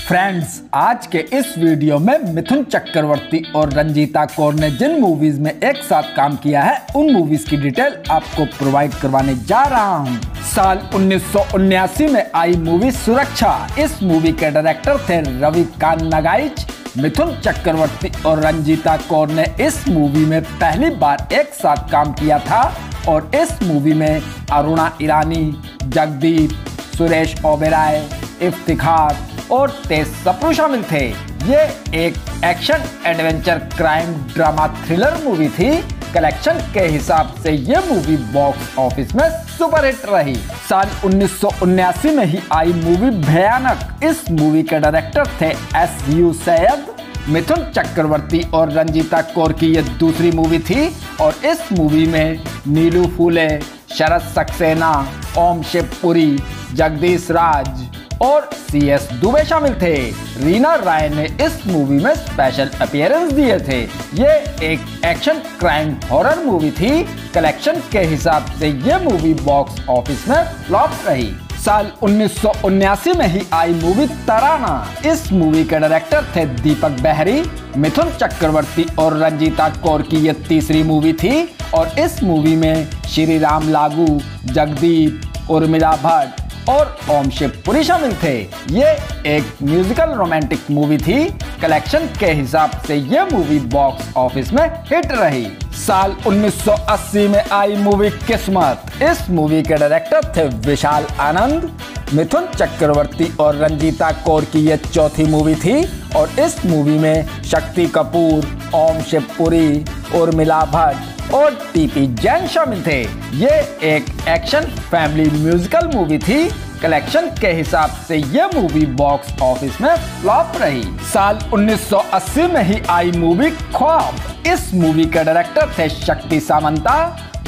Friends, आज के इस वीडियो में मिथुन चक्रवर्ती और रंजीता कौर ने जिन मूवीज में एक साथ काम किया है उन मूवीज की डिटेल आपको प्रोवाइड करवाने जा रहा हूं। साल 1979 में आई मूवी सुरक्षा। इस मूवी के डायरेक्टर थे रविकांत नागाइच। मिथुन चक्रवर्ती और रंजीता कौर ने इस मूवी में पहली बार एक साथ काम किया था और इस मूवी में अरुणा ईरानी, जगदीप, सुरेश ओबेरॉय, इफ्तिखार और तेज सप्रू शामिल थे। ये एक action adventure crime drama thriller movie थी। कलेक्शन के हिसाब से ये मूवी बॉक्स ऑफिस में सुपरहिट रही। साल 1979 में ही आई मूवी भयानक। इस मूवी के डायरेक्टर थे S.U. सैयद। मिथुन चक्रवर्ती और रंजीता कौर की ये दूसरी मूवी थी और इस मूवी में नीलू फूले, शरद सक्सेना, ओम शिवपुरी, जगदीश राज और C.S. दुबे शामिल थे। रीना राय ने इस मूवी में स्पेशल अपीयरेंस दिए थे। ये एक एक्शन क्राइम हॉरर मूवी थी। कलेक्शन के हिसाब से ये मूवी बॉक्स ऑफिस में फ्लॉप रही। साल 1979 में ही आई मूवी तराना। इस मूवी के डायरेक्टर थे दीपक बहरी। मिथुन चक्रवर्ती और रंजीता कौर की ये तीसरी मूवी थी और इस मूवी में श्री राम लागू, जगदीप, उर्मिला भट्ट और ओम शिवपुरी शामिल थे। ये एक म्यूजिकल रोमांटिक मूवी थी। कलेक्शन के हिसाब से ये मूवी बॉक्स ऑफिस में हिट रही। साल 1980 में आई मूवी किस्मत। इस मूवी के डायरेक्टर थे विशाल आनंद। मिथुन चक्रवर्ती और रंजीता कौर की ये चौथी मूवी थी और इस मूवी में शक्ति कपूर, ओम शिवपुरी, उर्मिला भट्ट और टीपी जैन शामिल थे। ये एक एक्शन फैमिली म्यूजिकल मूवी थी। कलेक्शन के हिसाब से ये मूवी बॉक्स ऑफिस में फ्लॉप रही। साल 1980 में ही आई मूवी ख्वाब। इस मूवी के डायरेक्टर थे शक्ति सामंता।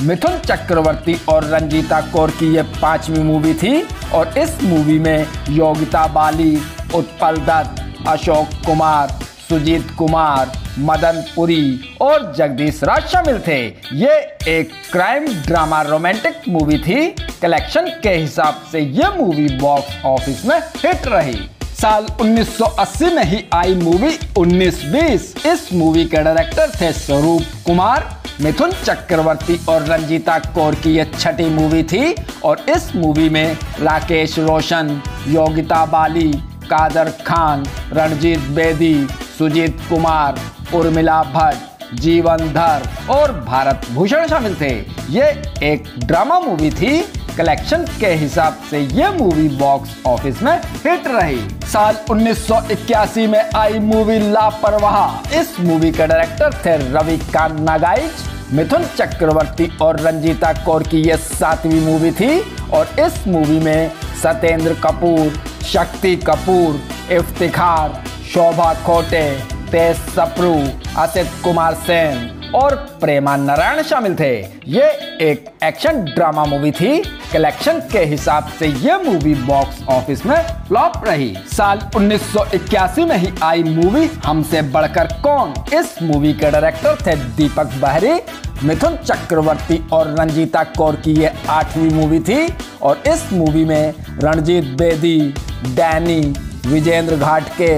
मिथुन चक्रवर्ती और रंजीता कौर की ये पांचवी मूवी थी और इस मूवी में योगिता बाली, उत्पल दत्त, अशोक कुमार, सुजीत कुमार, मदन पुरी और जगदीश राज शामिल थे। ये एक क्राइम ड्रामा रोमांटिक मूवी थी। कलेक्शन के हिसाब से ये मूवी बॉक्स ऑफिस में हिट रही। साल 1980 में ही आई मूवी 1920। इस मूवी के डायरेक्टर थे स्वरूप कुमार। मिथुन चक्रवर्ती और रंजीता कौर की ये छठी मूवी थी और इस मूवी में राकेश रोशन, योगिता बाली, कादर खान, रणजीत बेदी, सुजीत कुमार, उर्मिला भट्ट, जीवन धर और भारत भूषण शामिल थे। ये एक ड्रामा मूवी थी। कलेक्शन के हिसाब से ये मूवी बॉक्स ऑफिस में हिट रही। साल 1981 में आई मूवी लापरवाह। इस मूवी के डायरेक्टर थे रविकांत नागाइच। मिथुन चक्रवर्ती और रंजीता कौर की ये सातवीं मूवी थी और इस मूवी में सत्येंद्र कपूर, शक्ति कपूर, इफ्तिखार, शोभा खोटे, तेज सप्रू, असित कुमार सेन और प्रेमा नारायण शामिल थे। ये एक एक्शन ड्रामा मूवी थी। कलेक्शन के हिसाब से ये मूवी बॉक्स ऑफिस में फ्लॉप रही। साल 1981 में ही आई मूवी हमसे बढ़कर कौन। इस मूवी के डायरेक्टर थे दीपक बहरी। मिथुन चक्रवर्ती और रंजीता कौर की ये आठवीं मूवी थी और इस मूवी में रणजीत बेदी, डैनी, विजेंद्र घाटके,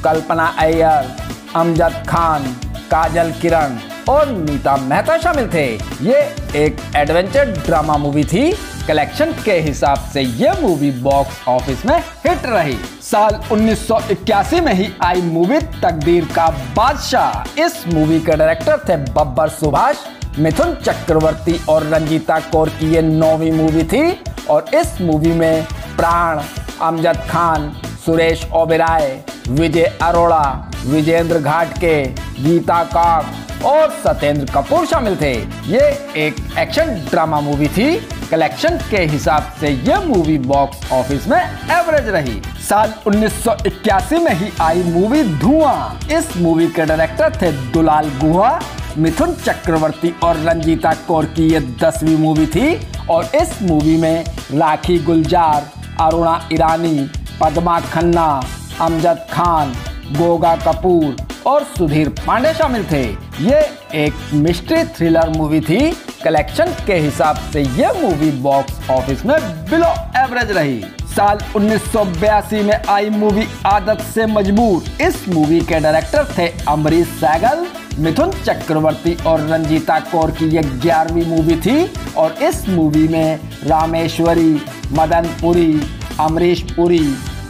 कल्पना अय्यर, अमजद खान, काजल किरण और नीता मेहता शामिल थे। ये एक एडवेंचर ड्रामा मूवी थी। कलेक्शन के हिसाब से ये मूवी बॉक्स ऑफिस में हिट रही। साल 1981 में ही आई मूवी तकदीर का बादशाह। इस मूवी के डायरेक्टर थे बब्बर सुभाष। मिथुन चक्रवर्ती और रंजीता कौर की ये 9वीं मूवी थी और इस मूवी में प्राण, अमजद खान, सुरेश ओबेरॉय, विजय अरोड़ा, विजेंद्र घाटके, गीता काक और सत्येंद्र कपूर शामिल थे। ये एक एक्शन ड्रामा मूवी थी। कलेक्शन के हिसाब से ये मूवी बॉक्स ऑफिस में एवरेज रही। साल 1981 में ही आई मूवी धुआं। इस मूवी के डायरेक्टर थे दुलाल गुहा। मिथुन चक्रवर्ती और रंजीता कौर की ये 10वीं मूवी थी और इस मूवी में राखी गुलजार, अरुणा ईरानी, पद्मा खन्ना, अमजद खान, गोगा कपूर और सुधीर पांडे शामिल थे। ये एक मिस्ट्री थ्रिलर मूवी थी। कलेक्शन के हिसाब से ये मूवी बॉक्स ऑफिस में बिलो एवरेज रही। साल 1982 में आई मूवी आदत से मजबूर। इस मूवी के डायरेक्टर थे अमरीश सहगल। मिथुन चक्रवर्ती और रंजीता कौर की ये 11वीं मूवी थी और इस मूवी में रामेश्वरी, मदन पुरी, अमरीश पुरी,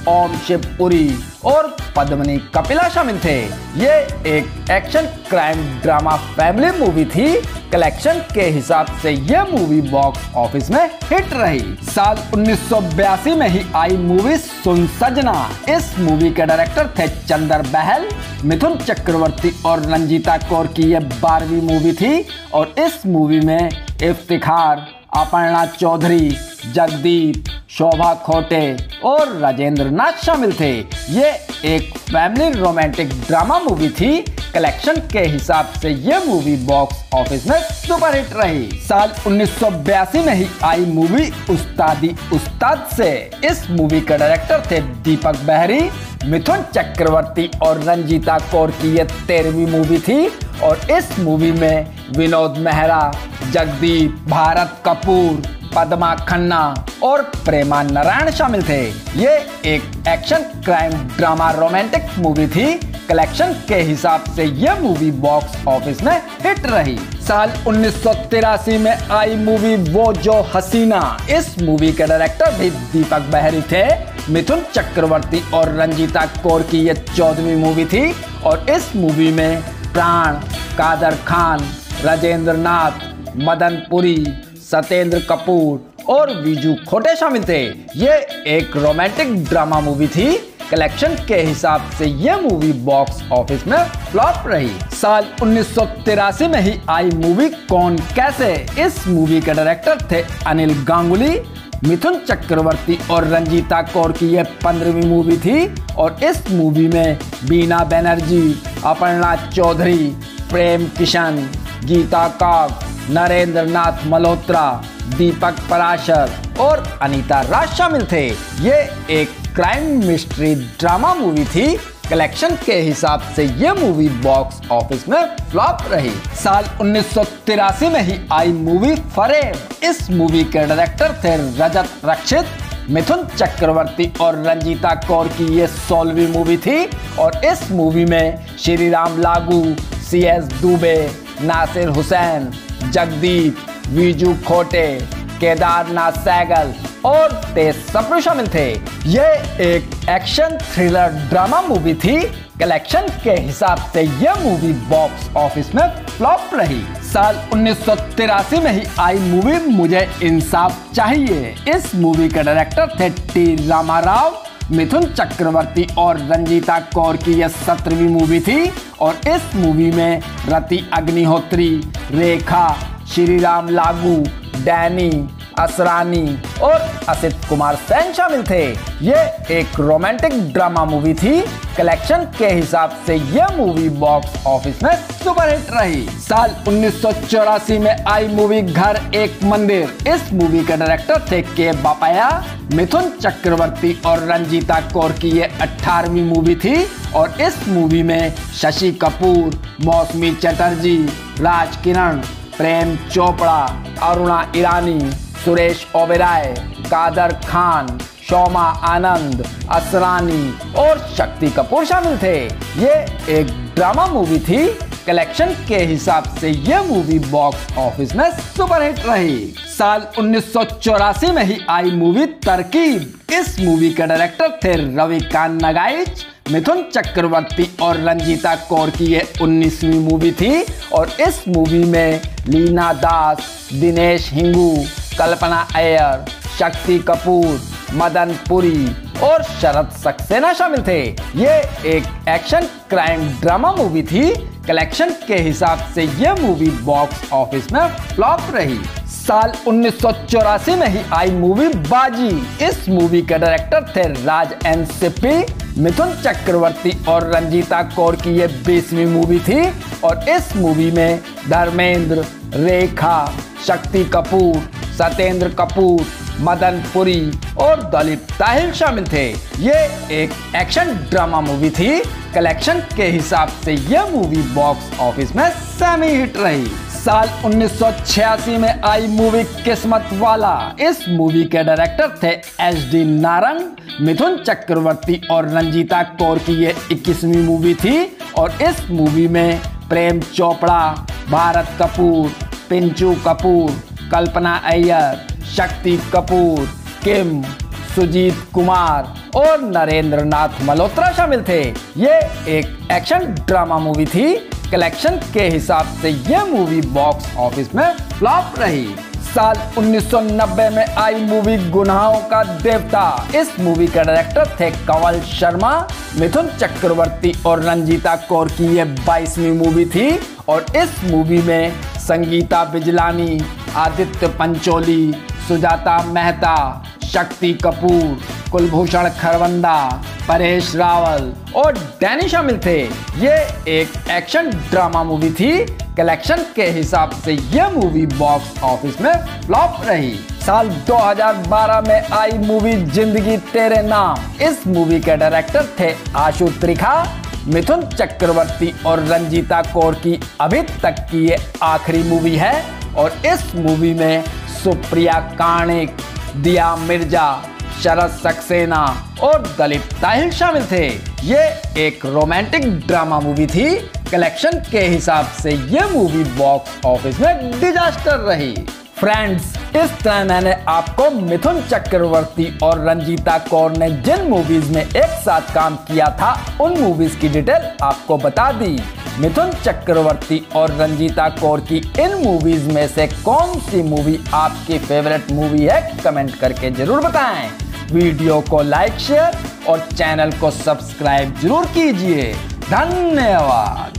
ओम शिव पुरी और पद्मिनी कपिला शामिल थे। ये एक action crime drama family movie थी। कलेक्शन के हिसाब से यह मूवी बॉक्स ऑफिस में हिट रही। साल 1982 में ही आई मूवी सुन सजना। इस मूवी के डायरेक्टर थे चंदर बहल। मिथुन चक्रवर्ती और रंजीता कौर की यह 12वीं मूवी थी और इस मूवी में इफ्तिखार, अपर्णा चौधरी, जगदीप, शोभा खोटे और राजेंद्र नाथ शामिल थे। ये एक फैमिली रोमांटिक ड्रामा मूवी थी। कलेक्शन के हिसाब से ये मूवी बॉक्स ऑफिस में सुपरहिट रही। साल 1982 में ही आई मूवी उस्तादी उस्ताद से। इस मूवी के डायरेक्टर थे दीपक बहरी। मिथुन चक्रवर्ती और रंजीता कौर की यह 13वीं मूवी थी और इस मूवी में विनोद मेहरा, जगदीप, भारत कपूर, पद्मा खन्ना और प्रेमा नारायण शामिल थे। ये एक action crime drama romantic movie थी। कलेक्शन के हिसाब से यह मूवी बॉक्स ऑफिस में हिट रही। साल 1983 में आई मूवी वो जो हसीना। इस मूवी के डायरेक्टर भी दीपक बहरी थे। मिथुन चक्रवर्ती और रंजीता कौर की यह 14वीं मूवी थी और इस मूवी में प्राण, कादर खान, राजेंद्र नाथ, मदन पुरी, सत्येंद्र कपूर और विजू खोटे शामिल थे। ये एक रोमांटिक ड्रामा मूवी थी। कलेक्शन के हिसाब से यह मूवी बॉक्स ऑफिस में फ्लॉप रही। साल 1983 में ही आई मूवी कौन कैसे। इस मूवी के डायरेक्टर थे अनिल गांगुली। मिथुन चक्रवर्ती और रंजीता कौर की यह 15वीं मूवी थी और इस मूवी में बीना बनर्जी, अपर्णा चौधरी, प्रेम किशन, गीता काक, नरेंद्र नाथ मल्होत्रा, दीपक पराशर और अनीता राज शामिल थे। ये एक क्राइम मिस्ट्री ड्रामा मूवी थी। कलेक्शन के हिसाब से यह मूवी बॉक्स ऑफिस में फ्लॉप रही। साल 1983 में ही आई मूवी फरेब। इस मूवी के डायरेक्टर थे रजत रक्षित। मिथुन चक्रवर्ती और रंजीता कौर की ये 16वीं मूवी थी और इस मूवी में श्री राम लागू, CS दुबे, नासिर हुसैन, जगदीप, विजू खोटे, केदारनाथ सहगल और तेज सप्रू शामिल थे। ये एक एक्शन थ्रिलर ड्रामा मूवी थी। कलेक्शन के हिसाब से यह मूवी बॉक्स ऑफिस में फ्लॉप रही। साल 1983 में ही आई मूवी मुझे इंसाफ चाहिए। इस मूवी के डायरेक्टर थे टी रामाराव। मिथुन चक्रवर्ती और रंजीता कौर की यह 17वीं मूवी थी और इस मूवी में रति अग्निहोत्री, रेखा, श्री राम लागू, डैनी, असरानी और असित कुमार सेन शामिल थे। ये एक रोमांटिक ड्रामा मूवी थी। कलेक्शन के हिसाब से यह मूवी बॉक्स ऑफिस में सुपरहिट रही। साल 1984 में आई मूवी घर एक मंदिर। इस मूवी के डायरेक्टर थे के बापैया। मिथुन चक्रवर्ती और रंजीता कौर की ये 18वीं मूवी थी और इस मूवी में शशि कपूर, मौसमी चटर्जी, राज किरण, प्रेम चोपड़ा, अरुणा ईरानी, सुरेश ओबेरॉय, कादर खान, शोमा आनंद, असरानी और शक्ति कपूर शामिल थे। ये एक ड्रामा मूवी थी। कलेक्शन के हिसाब से यह मूवी बॉक्स ऑफिस में सुपरहिट रही। साल 1984 में ही आई मूवी तरकीब। इस मूवी के डायरेक्टर थे रविकांत नगाइच। मिथुन चक्रवर्ती और रंजीता कौर की ये 19वीं मूवी थी और इस मूवी में लीना दास, दिनेश हिंगू, कल्पना अय्यर, शक्ति कपूर, मदन पुरी और शरद सक्सेना शामिल थे। ये एक एक्शन क्राइम ड्रामा मूवी थी। कलेक्शन के हिसाब से यह मूवी बॉक्स ऑफिस में फ्लॉप रही। साल 1984 में ही आई मूवी बाजी। इस मूवी के डायरेक्टर थे राज एन सिप्पी। मिथुन चक्रवर्ती और रंजीता कौर की ये 20वीं मूवी थी और इस मूवी में धर्मेंद्र, रेखा, शक्ति कपूर, सत्येंद्र कपूर, मदन पुरी और दलीप ताहिल शामिल थे। ये एक एक्शन ड्रामा मूवी थी। कलेक्शन के हिसाब से यह मूवी बॉक्स ऑफिस में सेमी हिट रही। साल 1986 में आई मूवी किस्मत वाला। इस मूवी के डायरेक्टर थे SD नारंग। मिथुन चक्रवर्ती और रंजीता कौर की ये 21वीं मूवी थी और इस मूवी में प्रेम चोपड़ा, भारत कपूर, पिंचू कपूर, कल्पना अय्यर, शक्ति कपूर, किम, सुजीत कुमार और नरेंद्र नाथ मल्होत्रा शामिल थे। ये एक एक्शन ड्रामा मूवी थी। कलेक्शन के हिसाब से यह मूवी बॉक्स ऑफिस में फ्लॉप रही। साल 1990 में आई मूवी गुनाहों का देवता। इस मूवी के डायरेक्टर थे कंवल शर्मा। मिथुन चक्रवर्ती और रंजीता कौर की यह 22वीं मूवी थी और इस मूवी में संगीता बिजलानी, आदित्य पंचोली, सुजाता मेहता, शक्ति कपूर, कुलभूषण खरवंदा, परेश रावल और डैनी शामिल थे। ये एक एक्शन ड्रामा मूवी थी। कलेक्शन के हिसाब से यह मूवी बॉक्स ऑफिस में फ्लॉप रही। साल 2012 में आई मूवी जिंदगी तेरे नाम। इस मूवी के डायरेक्टर थे आशु त्रिखा। मिथुन चक्रवर्ती और रंजीता कौर की अभी तक की ये आखिरी मूवी है और इस मूवी में सुप्रिया कानिक, दिया मिर्जा, शरद सक्सेना और दलीप ताहिल शामिल थे। ये एक रोमांटिक ड्रामा मूवी थी। कलेक्शन के हिसाब से यह मूवी बॉक्स ऑफिस में डिजास्टर रही। फ्रेंड्स, इस तरह मैंने आपको मिथुन चक्रवर्ती और रंजीता कौर ने जिन मूवीज में एक साथ काम किया था उन मूवीज की डिटेल आपको बता दी। मिथुन चक्रवर्ती और रंजीता कौर की इन मूवीज में से कौन सी मूवी आपकी फेवरेट मूवी है, कमेंट करके जरूर बताएं। वीडियो को लाइक, शेयर और चैनल को सब्सक्राइब जरूर कीजिए। धन्यवाद।